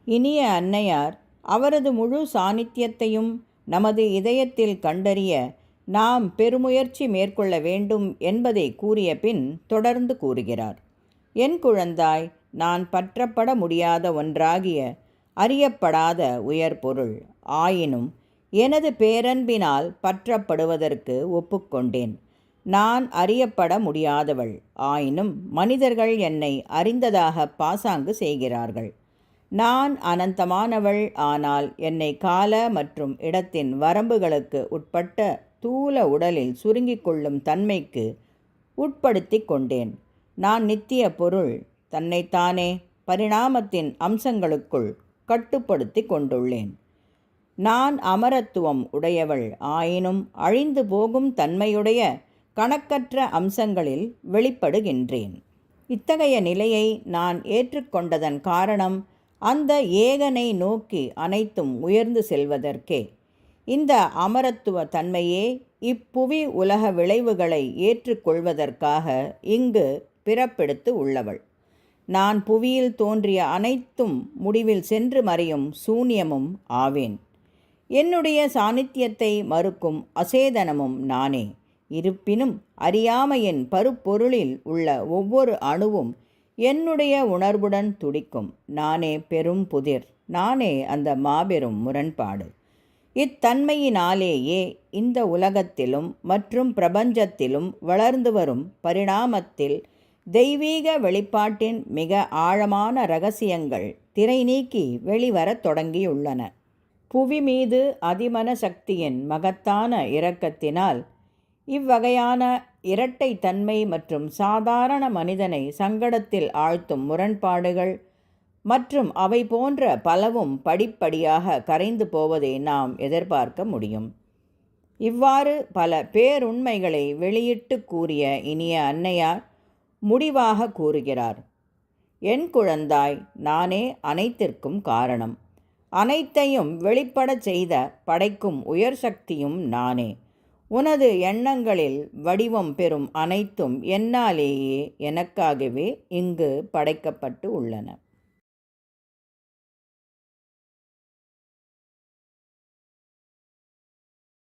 இனிய அன்னையார் அவரது முழு சாநித்தியத்தையும் நமது இதயத்தில் கண்டறிய நாம் பெருமுயற்சி மேற்கொள்ள வேண்டும் என்பதை கூறிய பின் தொடர்ந்து கூறுகிறார். என் குழந்தாய், நான் பற்றப்பட முடியாத ஒன்றாகிய அறியப்படாத உயர் பொருள் ஆயினும் எனது பேரன்பினால் பற்றப்படுவதற்கு ஒப்புக்கொண்டேன். நான் அறியப்பட முடியாதவள் ஆயினும் மனிதர்கள் என்னை அறிந்ததாக பாசாங்கு செய்கிறார்கள். நான் அனந்தமானவள், ஆனால் என்னை கால மற்றும் இடத்தின் வரம்புகளுக்கு உட்பட்ட தூல உடலில் சுருங்கிக் கொள்ளும் தன்மைக்கு உட்படுத்தி கொண்டேன். நான் நித்திய பொருள், தன்னைத்தானே பரிணாமத்தின் அம்சங்களுக்குள் கட்டுப்படுத்தி கொண்டுள்ளேன். நான் அமரத்துவம் உடையவள் ஆயினும் அழிந்து போகும் தன்மையுடைய கணக்கற்ற அம்சங்களில் வெளிப்படுகின்றேன். இத்தகைய நிலையை நான் ஏற்றுக்கொண்டதன் காரணம் அந்த ஏகனை நோக்கி அனைத்தும் உயர்ந்து செல்வதற்கே. இந்த அமரத்துவ தன்மையே இப்புவி உலக விளைவுகளை ஏற்றுக்கொள்வதற்காக இங்கு பிறப்பெடுத்து உள்ளவள். நான் புவியில் தோன்றிய அனைத்தும் முடிவில் சென்று மறையும் சூன்யமும் ஆவேன். என்னுடைய சாநித்தியத்தை மறுக்கும் அசேதனமும் நானே. இருப்பினும் அறியாமையின் பருப்பொருளில் உள்ள ஒவ்வொரு அணுவும் என்னுடைய உணர்வுடன் துடிக்கும். நானே பெரும் புதிர், நானே அந்த மாபெரும் முரண்பாடு. இத்தன்மையினாலேயே இந்த உலகத்திலும் மற்றும் பிரபஞ்சத்திலும் வளர்ந்து வரும் பரிணாமத்தில் தெய்வீக வெளிப்பாட்டின் மிக ஆழமான இரகசியங்கள் திரை நீக்கி வெளிவரத் தொடங்கியுள்ளன. புவி மீது அதிமன சக்தியின் மகத்தான இரக்கத்தினால் இவ்வகையான இரட்டை தன்மை மற்றும் சாதாரண மனிதனை சங்கடத்தில் ஆழ்த்தும் முரண்பாடுகள் மற்றும் அவை போன்ற பலவும் படிப்படியாக கரைந்து போவதை நாம் எதிர்பார்க்க முடியும். இவ்வாறு பல பேருண்மைகளை வெளியிட்டு கூறிய இனிய அன்னையார் முடிவாக கூறுகிறார். என் குழந்தாய், நானே அனைத்திற்கும் காரணம். அனைத்தையும் வெளிப்படச் செய்த படைக்கும் உயர் சக்தியும் நானே. உனது எண்ணங்களில் வடிவம் பெறும் அனைத்தும் என்னாலேயே எனக்காகவே இங்கு படைக்கப்பட்டு உள்ளன.